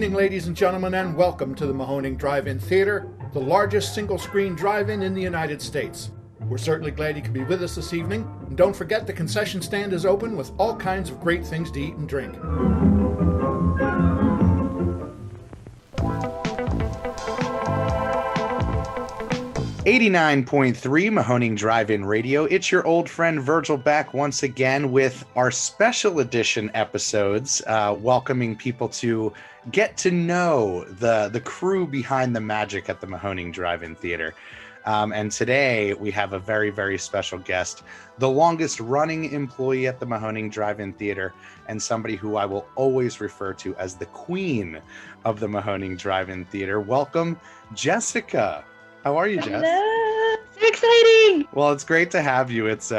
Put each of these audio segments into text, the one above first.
evening, ladies and gentlemen, and welcome to the Mahoning Drive-In Theater, the largest single-screen drive-in in the United States. We're certainly glad you could be with us this evening, and don't forget the concession stand is open with all kinds of great things to eat and drink. .3 Mahoning Drive-In Radio. It's your old friend Virgil back once again with our special edition episodes, welcoming people to get to know the crew behind the magic at the Mahoning Drive-In Theater. And today we have a very, very special guest, the longest running employee at the Mahoning Drive-In Theater, and somebody who I will always refer to as the queen of the Mahoning Drive-In Theater. Welcome, Jessica. How are you, Jess? Hello. So exciting. Well, it's great to have you. It's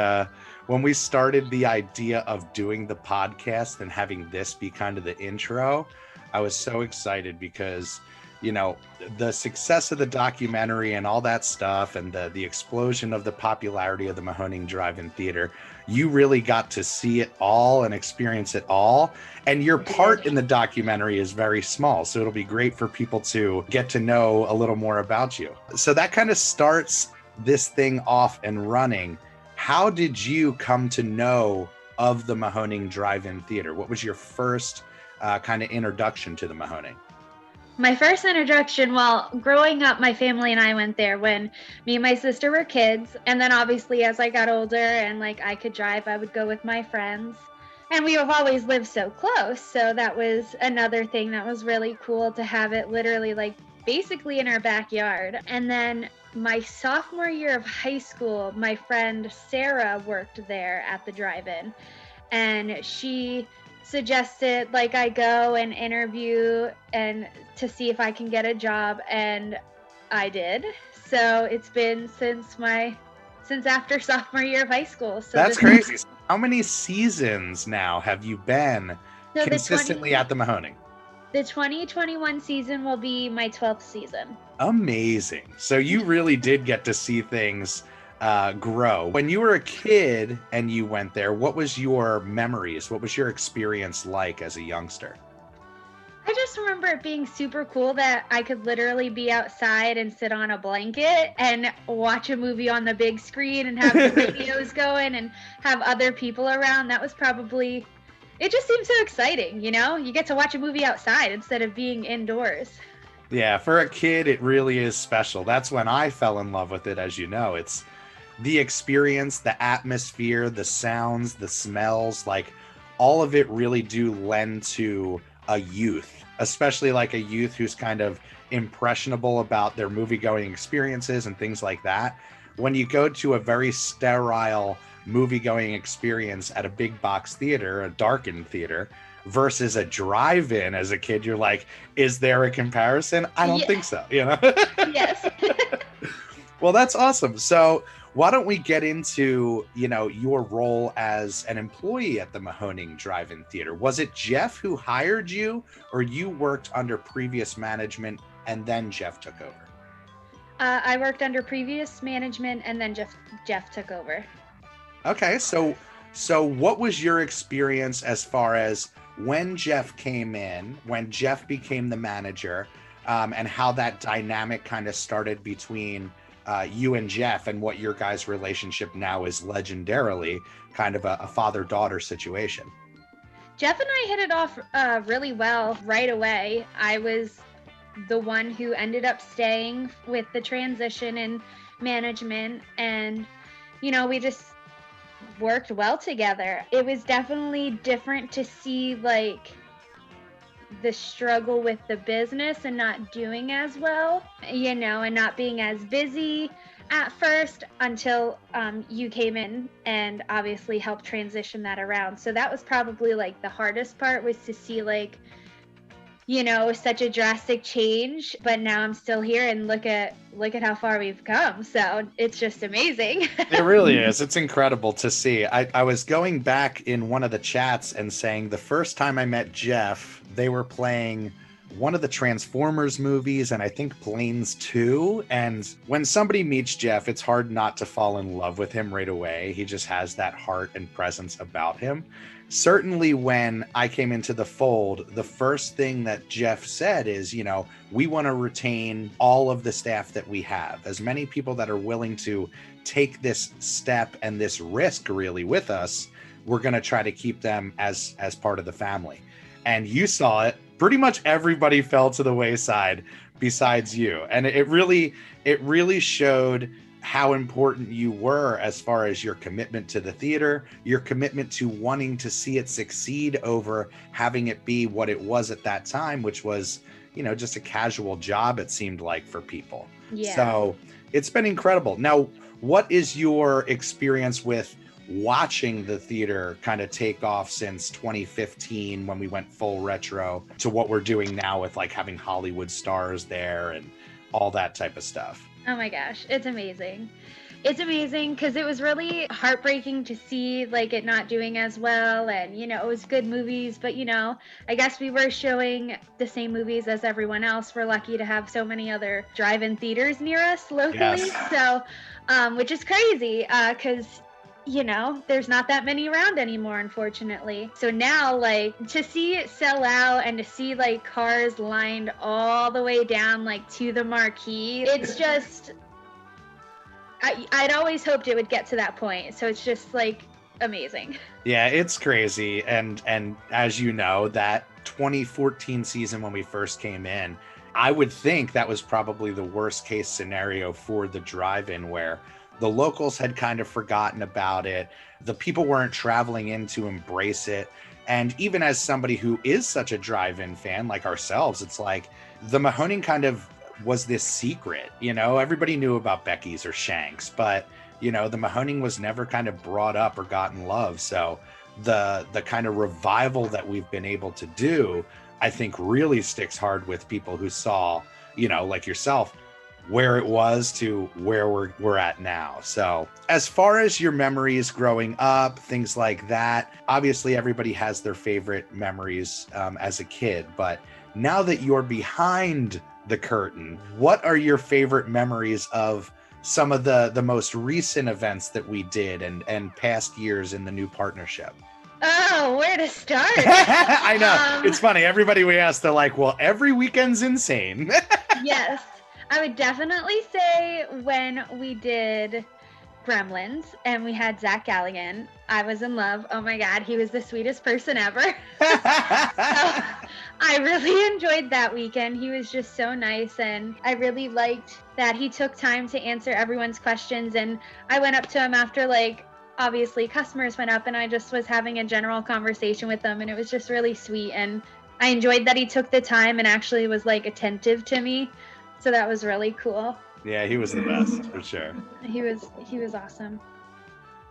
when we started the idea of doing the podcast and having this be kind of the intro, I was so excited because, you know, the success of the documentary and all that stuff and the explosion of the popularity of the Mahoning Drive-In Theater, you really got to see it all and experience it all. And your part in the documentary is very small. So it'll be great for people to get to know a little more about you. So that kind of starts this thing off and running. How did you come to know of the Mahoning Drive-In Theater? What was your first kind of introduction to the Mahoning? My first introduction, well, growing up, my family and I went there when me and my sister were kids. And then obviously as I got older and I could drive, I would go with my friends. And we have always lived so close. So that was another thing that was really cool to have it literally basically in our backyard. And then my sophomore year of high school, my friend Sarah worked there at the drive-in. And she suggested I go and interview and to see if I can get a job, and I did. So it's been since after sophomore year of high school. So that's crazy. How many seasons now have you been consistently at the Mahoning? The 2021 season will be my 12th season. Amazing. So you really did get to see things grow. When you were a kid and you went there, what was your memories? What was your experience like as a youngster? I just remember it being super cool that I could literally be outside and sit on a blanket and watch a movie on the big screen and have the radios going and have other people around. That was probably, it just seemed so exciting, you know? You get to watch a movie outside instead of being indoors. Yeah, for a kid, it really is special. That's when I fell in love with it, as you know. It's the experience, the atmosphere, the sounds, the smells, all of it really do lend to a youth, especially a youth who's kind of impressionable about their movie-going experiences and things like that. When you go to a very sterile movie-going experience at a big box theater, a darkened theater, versus a drive-in as a kid, you're like, is there a comparison? I don't think so, you know? Yes. Well, that's awesome. So why don't we get into, your role as an employee at the Mahoning Drive-In Theater? Was it Jeff who hired you, or you worked under previous management and then Jeff took over? I worked under previous management and then Jeff took over. Okay, so what was your experience as far as when Jeff came in, when Jeff became the manager, and how that dynamic kind of started between you and Jeff, and what your guys' relationship now is legendarily kind of a father-daughter situation? Jeff and I hit it off really well right away. I was the one who ended up staying with the transition in management, and we just worked well together. It was definitely different to see the struggle with the business and not doing as well, and not being as busy at first until you came in and obviously helped transition that around. So that was probably the hardest part, was to see such a drastic change, but now I'm still here and look at how far we've come. So it's just amazing. It really is. It's incredible to see. I was going back in one of the chats and saying the first time I met Jeff, they were playing one of the Transformers movies, and I think Planes 2. And when somebody meets Jeff, it's hard not to fall in love with him right away. He just has that heart and presence about him. Certainly when I came into the fold, the first thing that Jeff said is, we want to retain all of the staff that we have, as many people that are willing to take this step and this risk really with us. We're going to try to keep them as part of the family. And you saw it. Pretty much everybody fell to the wayside besides you. And it really showed how important you were as far as your commitment to the theater, your commitment to wanting to see it succeed over having it be what it was at that time, which was, just a casual job, it seemed like, for people. Yeah. So it's been incredible. Now, what is your experience with watching the theater kind of take off since 2015 when we went full retro to what we're doing now with like having Hollywood stars there and all that type of stuff? Oh my gosh, it's amazing. It's amazing because it was really heartbreaking to see like it not doing as well, and it was good movies, but I guess we were showing the same movies as everyone else. We're lucky to have so many other drive-in theaters near us locally. Yes. So which is crazy because there's not that many around anymore, unfortunately. So now, like, to see it sell out and to see, like, cars lined all the way down, like, to the marquee, it's just, I'd always hoped it would get to that point. So it's just, like, amazing. Yeah, it's crazy. And as you know, that 2014 season when we first came in, I would think that was probably the worst case scenario for the drive-in, where the locals had kind of forgotten about it. The people weren't traveling in to embrace it. And even as somebody who is such a drive-in fan like ourselves, it's like the Mahoning kind of was this secret, everybody knew about Becky's or Shanks, but the Mahoning was never kind of brought up or gotten love. So the kind of revival that we've been able to do, I think really sticks hard with people who saw, like yourself, where it was to where we're at now. So as far as your memories growing up, things like that, obviously everybody has their favorite memories as a kid, but now that you're behind the curtain, what are your favorite memories of some of the most recent events that we did and past years in the new partnership? Oh, where to start? I know. It's funny. Everybody we ask, they're like, well, every weekend's insane. Yes. I would definitely say when we did Gremlins and we had Zach Galligan, I was in love. Oh my God, he was the sweetest person ever. So, I really enjoyed that weekend. He was just so nice, and I really liked that he took time to answer everyone's questions. And I went up to him after, like, obviously customers went up, and I just was having a general conversation with them, and it was just really sweet. And I enjoyed that he took the time and actually was like attentive to me. So that was really cool. Yeah, he was the best, for sure. He was awesome.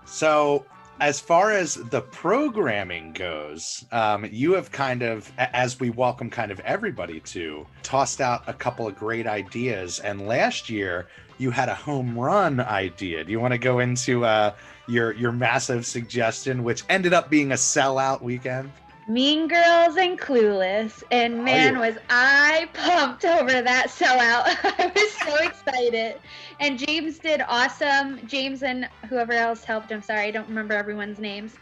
So as far as the programming goes, you have kind of, as we welcome kind of everybody to, tossed out a couple of great ideas. And last year you had a home run idea. Do you want to go into your massive suggestion, which ended up being a sellout weekend? Mean Girls and Clueless, and man, was I pumped over that sellout. I was so excited. And James did awesome. James and whoever else helped him, sorry, I don't remember everyone's names,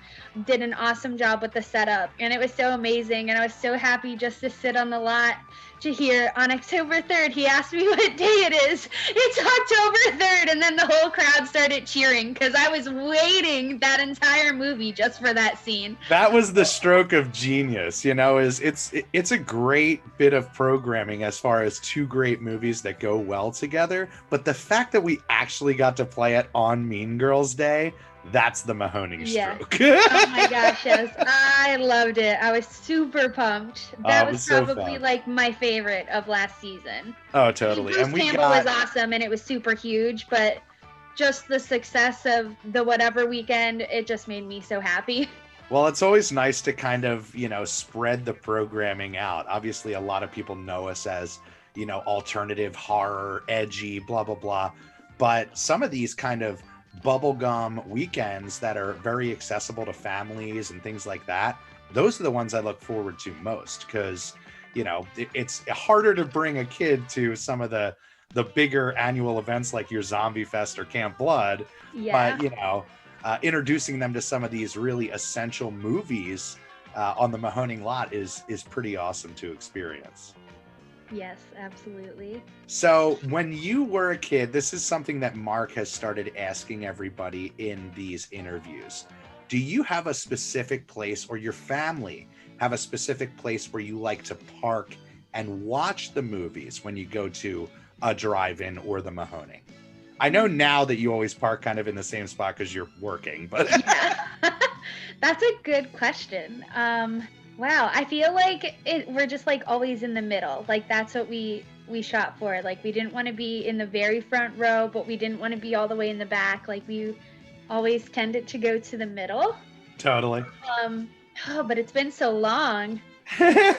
did an awesome job with the setup. And it was so amazing. And I was so happy just to sit on the lot to hear on October 3rd, he asked me what day it is. It's October 3rd. And then the whole crowd started cheering because I was waiting that entire movie just for that scene. That was the stroke of genius, it's a great bit of programming as far as two great movies that go well together. But the fact that we actually got to play it on Mean Girls Day, that's the Mahoning stroke. Oh my gosh, yes. I loved it. I was super pumped. That was probably so like my favorite of last season. Oh, totally. Bruce Campbell was awesome and it was super huge, but just the success of the whatever weekend, it just made me so happy. Well, it's always nice to kind of, spread the programming out. Obviously, a lot of people know us as, alternative, horror, edgy, blah, blah, blah. But some of these kind of bubblegum weekends that are very accessible to families and things like that, those are the ones I look forward to most because, it's harder to bring a kid to some of the bigger annual events like your Zombie Fest or Camp Blood. Yeah. But, introducing them to some of these really essential movies on the Mahoning lot is pretty awesome to experience. Yes, absolutely. So when you were a kid, this is something that Mark has started asking everybody in these interviews. Do you have a specific place, or your family have a specific place where you like to park and watch the movies when you go to a drive-in or the Mahoning? I know now that you always park kind of in the same spot because you're working, but Yeah. That's a good question. Wow, I feel like we're just like always in the middle. Like that's what we shot for. Like we didn't want to be in the very front row, but we didn't want to be all the way in the back. Like we always tended to go to the middle. Totally. But it's been so long.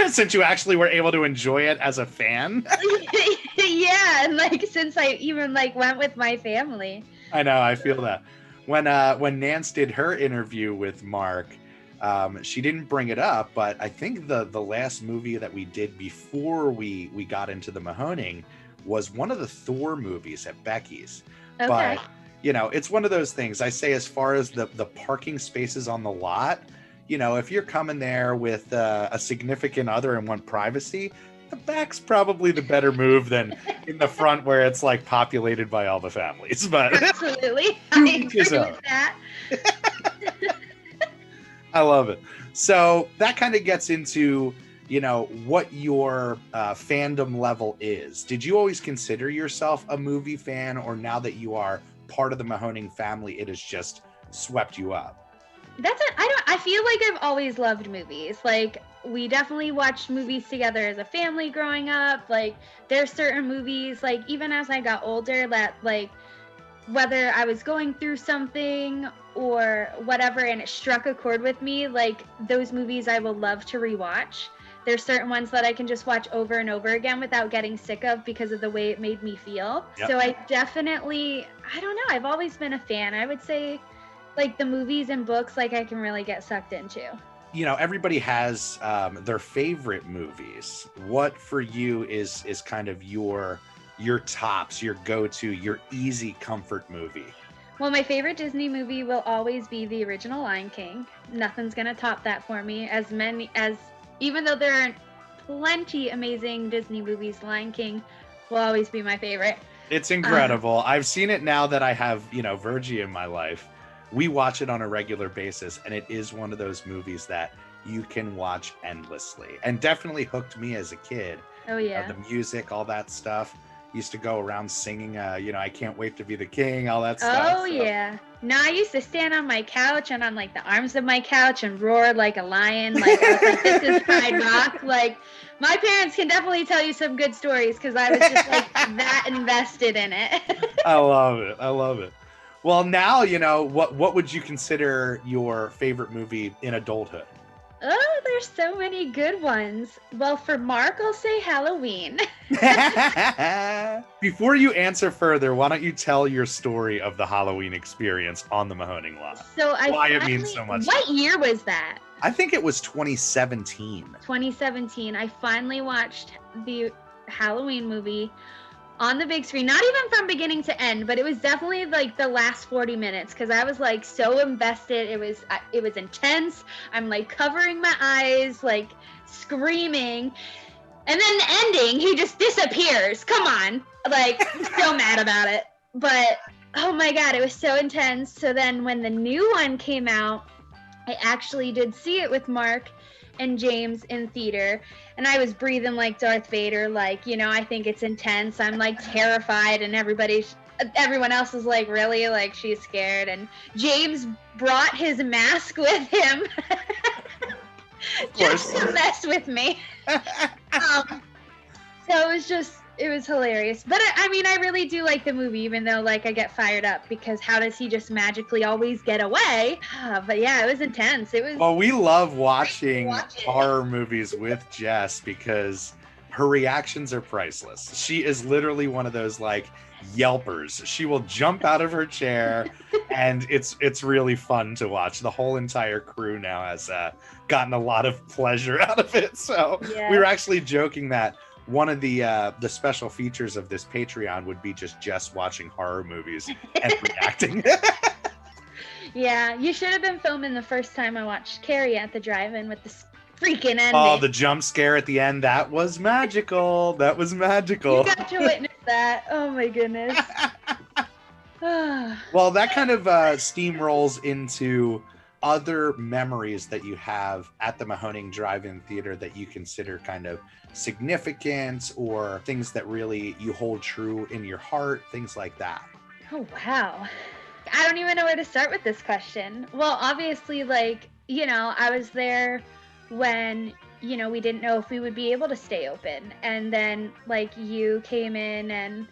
Since you actually were able to enjoy it as a fan. Yeah, and like since I even like went with my family. I know, I feel that. When Nance did her interview with Mark, she didn't bring it up, but I think the last movie that we did before we got into the Mahoning was one of the Thor movies at Becky's. Okay. But it's one of those things. I say, as far as the parking spaces on the lot, if you're coming there with a significant other and want privacy, the back's probably the better move than in the front where it's like populated by all the families. But absolutely, I agree with that. I love it. So that kind of gets into, what your fandom level is. Did you always consider yourself a movie fan, or now that you are part of the Mahoning family, it has just swept you up? I feel like I've always loved movies. Like we definitely watched movies together as a family growing up. Like there's certain movies, like even as I got older, that like whether I was going through something or whatever and it struck a chord with me, like those movies I will love to rewatch. There's certain ones that I can just watch over and over again without getting sick of because of the way it made me feel. Yep. So I definitely, I don't know, I've always been a fan. I would say like the movies and books, like I can really get sucked into. Everybody has their favorite movies. What for you is kind of your tops, your go-to, your easy comfort movie? Well, my favorite Disney movie will always be the original Lion King. Nothing's gonna top that for me. Even though there are plenty amazing Disney movies, Lion King will always be my favorite. It's incredible. I've seen it now that I have, Virgil in my life. We watch it on a regular basis, and it is one of those movies that you can watch endlessly, and definitely hooked me as a kid. Oh yeah. The music, all that stuff. Used to go around singing, I can't wait to be the king, all that stuff. Oh, so. Yeah. No, I used to stand on my couch and on like the arms of my couch and roar like a lion. Like, I was like, this is Pride Rock. Like, my parents can definitely tell you some good stories because I was just like that invested in it. I love it. Well, now, what would you consider your favorite movie in adulthood? Oh, there's so many good ones. Well, for Mark, I'll say Halloween. Before you answer further, why don't you tell your story of the Halloween experience on the Mahoning lot? So why it means so much. What year was that? I think it was 2017. 2017. I finally watched the Halloween movie on the big screen, not even from beginning to end, but it was definitely like the last 40 minutes because I was like so invested. It was intense. I'm like covering my eyes, like screaming. And then the ending, he just disappears. Come on. Like, I'm so mad about it. But oh my God, it was so intense. So then when the new one came out, I actually did see it with Mark and James in theater, and I was breathing like Darth Vader, like, I think it's intense. I'm like terrified, and everyone else is like, really? Like, she's scared. And James brought his mask with him just to mess with me. So it was hilarious. But I really do like the movie, even though like I get fired up because how does he just magically always get away? But yeah, it was intense. Well, we love watching horror movies with Jess because her reactions are priceless. She is literally one of those like yelpers. She will jump out of her chair, and it's really fun to watch. The whole entire crew now has gotten a lot of pleasure out of it. So we were actually joking that one of the special features of this Patreon would be just Jess watching horror movies and reacting. Yeah, you should have been filming the first time I watched Carrie at the drive-in with the freaking ending. Oh, the jump scare at the end. That was magical. That was magical. You got to witness that. Oh my goodness. Well, that kind of steamrolls into other memories that you have at the Mahoning Drive-In Theater that you consider kind of significant, or things that really you hold true in your heart, things like that. Oh, wow. I don't even know where to start with this question. Well, obviously, I was there when, we didn't know if we would be able to stay open. And then, you came in and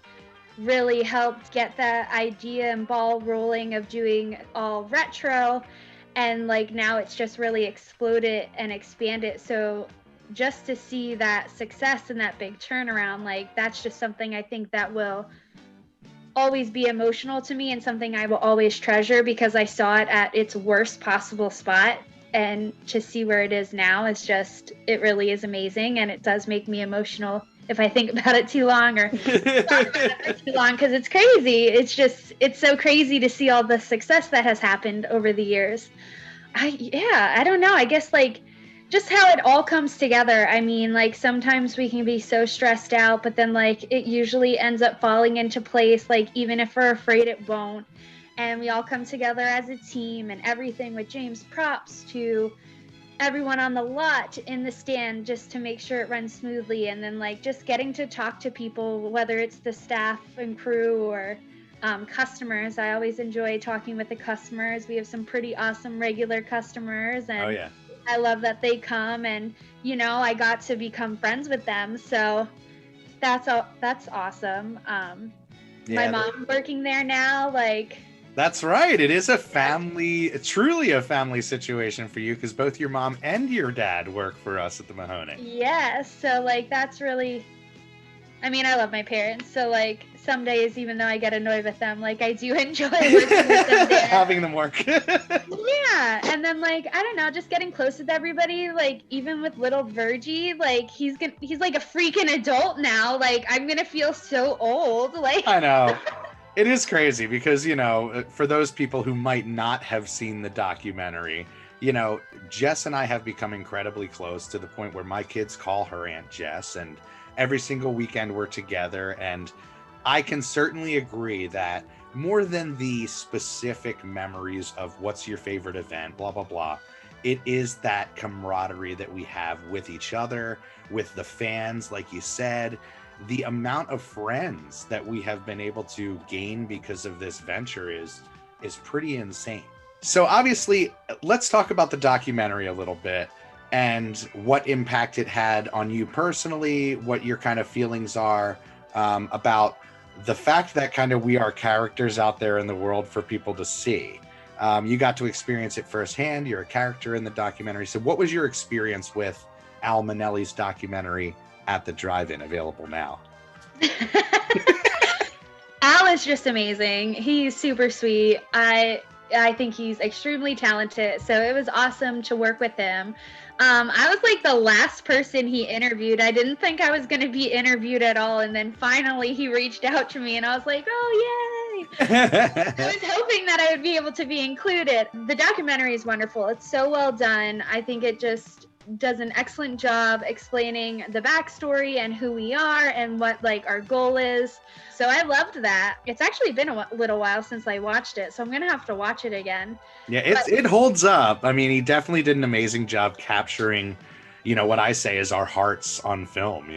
really helped get the idea and ball rolling of doing all retro. And, now it's just really exploded and expanded. So just to see that success and that big turnaround, that's just something I think that will always be emotional to me, and something I will always treasure, because I saw it at its worst possible spot, and to see where it is now is just, it really is amazing. And it does make me emotional if I think about it too long, or talk about it too long, because it's crazy. It's so crazy to see all the success that has happened over the years. I don't know. I guess just how it all comes together. I mean, sometimes we can be so stressed out, but then it usually ends up falling into place, even if we're afraid it won't. And we all come together as a team, and everything with James props to everyone on the lot, in the stand, just to make sure it runs smoothly. And then just getting to talk to people, whether it's the staff and crew or customers. I always enjoy talking with the customers. We have some pretty awesome regular customers, and oh yeah, I love that they come, and I got to become friends with them, so that's awesome. My mom working there now, that's right. It is truly a family situation for you, because both your mom and your dad work for us at the Mahoning. Yes, so that's really, I mean, I love my parents, so some days, even though I get annoyed with them, I do enjoy working with them there. Having them work. Yeah, and then I don't know, just getting close with everybody, even with little Virgie, he's like a freaking adult now. I'm gonna feel so old. I know. It is crazy because, for those people who might not have seen the documentary, Jess and I have become incredibly close, to the point where my kids call her Aunt Jess, and every single weekend we're together. And I can certainly agree that more than the specific memories of what's your favorite event, blah, blah, blah, it is that camaraderie that we have with each other, with the fans, like you said. The amount of friends that we have been able to gain because of this venture is pretty insane. So obviously, let's talk about the documentary a little bit, and what impact it had on you personally, what your kind of feelings are about the fact that kind of we are characters out there in the world for people to see. You got to experience it firsthand. You're a character in the documentary. So what was your experience with Al Manelli's documentary at the drive-in, available now? Al is just amazing. He's super sweet. I think he's extremely talented. So it was awesome to work with him. I was the last person he interviewed. I didn't think I was going to be interviewed at all. And then finally he reached out to me, and I was like, oh, yay. I was hoping that I would be able to be included. The documentary is wonderful. It's so well done. I think it just does an excellent job explaining the backstory and who we are and what our goal is. So I loved that. It's actually been a little while since I watched it, so I'm gonna have to watch it again. Yeah, it holds up. I mean, he definitely did an amazing job capturing, what I say is our hearts on film.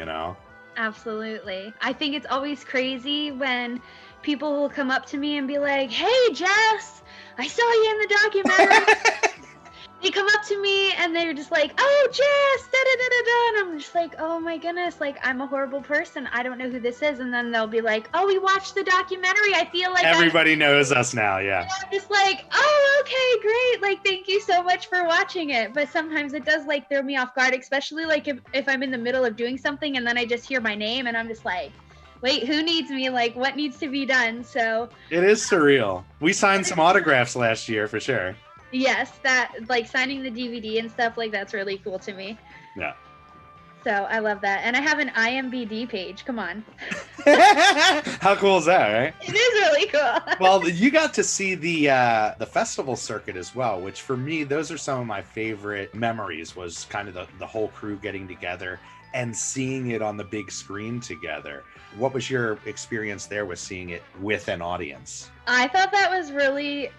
Absolutely. I think it's always crazy when people will come up to me and be like, "Hey, Jess, I saw you in the documentary." They come up to me and they're just like, "Oh, Jess, da-da-da-da-da," and I'm just like, oh my goodness, I'm a horrible person. I don't know who this is. And then they'll be like, "Oh, we watched the documentary. I feel like everybody knows us now." Yeah. And I'm just like, "Oh, okay, great. Thank you so much for watching it." But sometimes it does throw me off guard, especially if I'm in the middle of doing something and then I just hear my name and I'm just like, wait, who needs me? Like, what needs to be done? So It is surreal. We signed some autographs last year for sure. yes, that like signing the DVD and stuff like that's really cool to me. Yeah. So I love that. And I have an IMBD page. Come on. How cool is that, right? It is really cool. Well, you got to see the festival circuit as well, which for me, those are some of my favorite memories, was kind of the whole crew getting together and seeing it on the big screen together. What was your experience there with seeing it with an audience? I thought that was really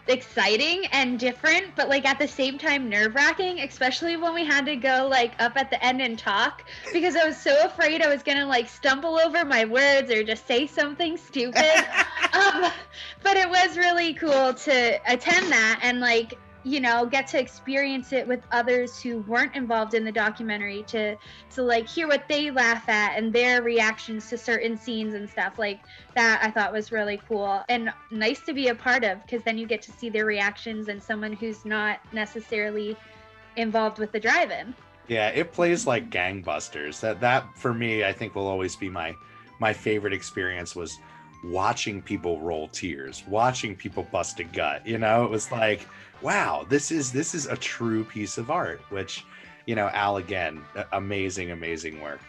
exciting and different, but like at the same time nerve-wracking, especially when we had to go like up at the end and talk, because I was so afraid I was gonna like stumble over my words or just say something stupid. But it was really cool to attend that and like, you know, get to experience it with others who weren't involved in the documentary, to like hear what they laugh at and their reactions to certain scenes and stuff like that. I thought was really cool and nice to be a part of, because then you get to see their reactions and someone who's not necessarily involved with the drive-in. Yeah, it plays like gangbusters. That for me, I think will always be my favorite experience, was watching people roll tears, watching people bust a gut. You know, it was like, wow, this is a true piece of art, which, you know, Al, again, amazing work.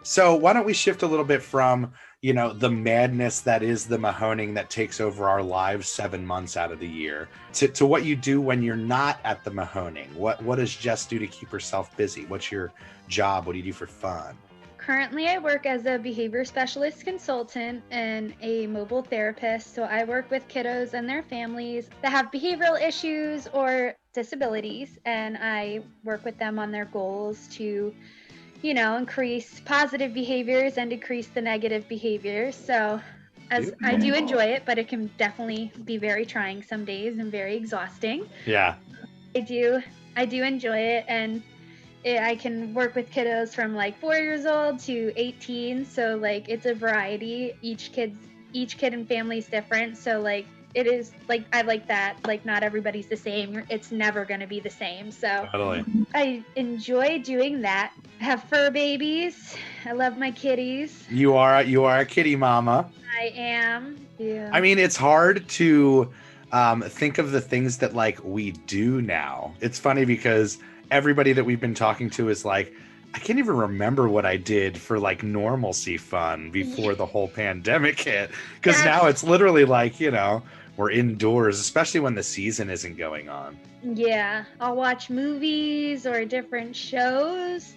So why don't we shift a little bit from, you know, the madness that is the Mahoning that takes over our lives 7 months out of the year to what you do when you're not at the Mahoning. What does Jess do to keep herself busy? What's your job? What do you do for fun? Currently, I work as a behavior specialist consultant and a mobile therapist. So I work with kiddos and their families that have behavioral issues or disabilities, and I work with them on their goals to, you know, increase positive behaviors and decrease the negative behaviors. So as I do enjoy it, but it can definitely be very trying some days and very exhausting. Yeah. I do enjoy it, and I can work with kiddos from like 4 years old to 18. So like it's a variety. Each kid and family is different. So like it is like, I like that. Like not everybody's the same. It's never going to be the same. So Totally. I enjoy doing that. I have fur babies. I love my kitties. You are a kitty mama. I am. Yeah. I mean, it's hard to think of the things that like we do now. It's funny because everybody that we've been talking to is like, I can't even remember what I did for like normalcy fun before the whole pandemic hit. Because now it's literally like, you know, we're indoors, especially when the season isn't going on. Yeah, I'll watch movies or different shows.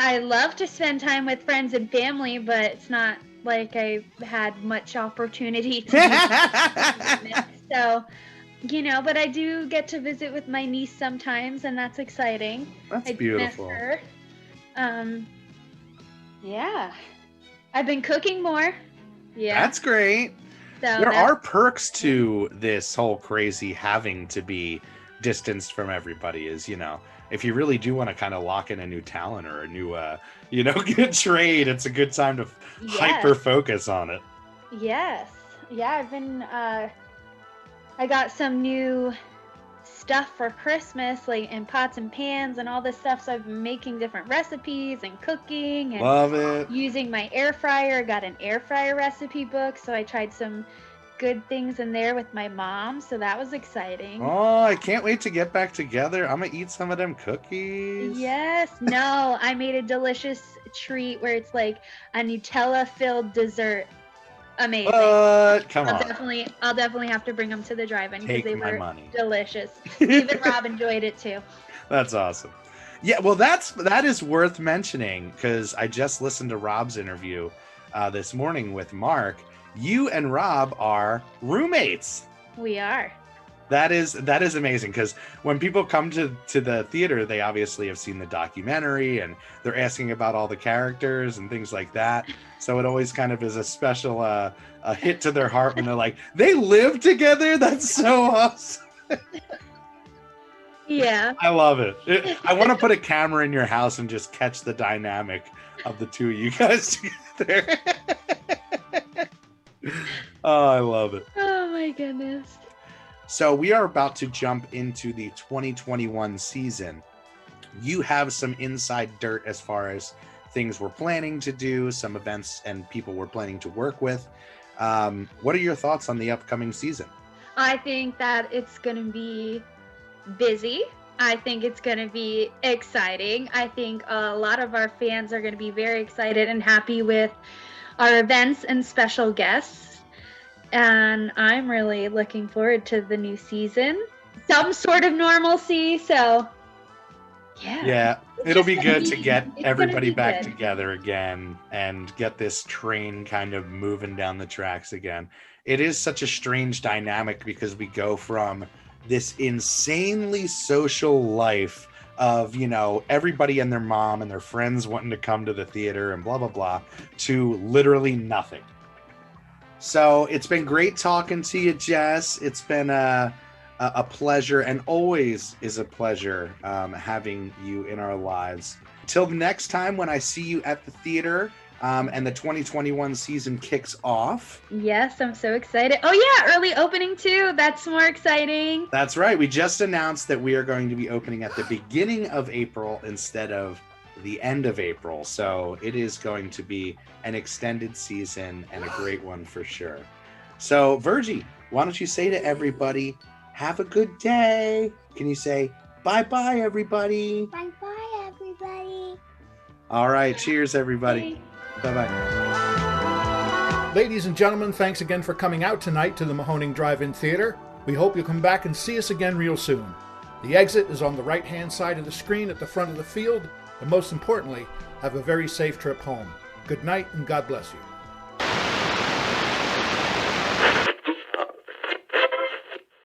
I love to spend time with friends and family, but it's not like I had much opportunity to do that. So, you know, but I do get to visit with my niece sometimes, and that's exciting. That's beautiful. Miss her. Yeah. I've been cooking more. Yeah. That's great. So there are perks to this whole crazy having to be distanced from everybody, is, you know, if you really do want to kind of lock in a new talent or a new, you know, trade, it's a good time to hyper focus on it. Yes. Yeah, I've been, I got some new stuff for Christmas, like in pots and pans and all this stuff. So I've been making different recipes and cooking and love it. Using my air fryer. I got an air fryer recipe book, so I tried some good things in there with my mom. So that was exciting. Oh, I can't wait to get back together. I'm gonna eat some of them cookies. Yes. No, I made a delicious treat where it's like a Nutella-filled dessert. Amazing. Come on. I'll definitely have to bring them to the drive-in because they were delicious. Even Rob enjoyed it too. That's awesome. Yeah, well, that is worth mentioning because I just listened to Rob's interview this morning with Mark. You and Rob are roommates. We are. That is amazing because when people come to the theater, they obviously have seen the documentary and they're asking about all the characters and things like that. So it always kind of is a special a hit to their heart when they're like, they live together. That's so awesome. Yeah. I love it. I want to put a camera in your house and just catch the dynamic of the two of you guys together. Oh, I love it. Oh my goodness. So we are about to jump into the 2021 season. You have some inside dirt as far as things we're planning to do, some events and people we're planning to work with. What are your thoughts on the upcoming season? I think that it's going to be busy. I think it's going to be exciting. I think a lot of our fans are going to be very excited and happy with our events and special guests. And I'm really looking forward to the new season. Some sort of normalcy, so yeah, it'll be good to get everybody back good. Together again and get this train kind of moving down the tracks again. It is such a strange dynamic because we go from this insanely social life of, you know, everybody and their mom and their friends wanting to come to the theater and blah, blah, blah, to literally nothing. So it's been great talking to you, Jess. It's been a pleasure, and always is a pleasure having you in our lives. Till next time when I see you at the theater and the 2021 season kicks off. Yes, I'm so excited. Oh yeah, early opening too. That's more exciting. That's right. We just announced that we are going to be opening at the beginning of April instead of the end of April. So it is going to be an extended season and a great one for sure. So Virgie, why don't you say to everybody, have a good day. Can you say bye-bye, everybody? Bye-bye, everybody. All right. Cheers, everybody. Bye-bye. Ladies and gentlemen, thanks again for coming out tonight to the Mahoning Drive-In Theater. We hope you'll come back and see us again real soon. The exit is on the right-hand side of the screen at the front of the field. And most importantly, have a very safe trip home. Good night and God bless you.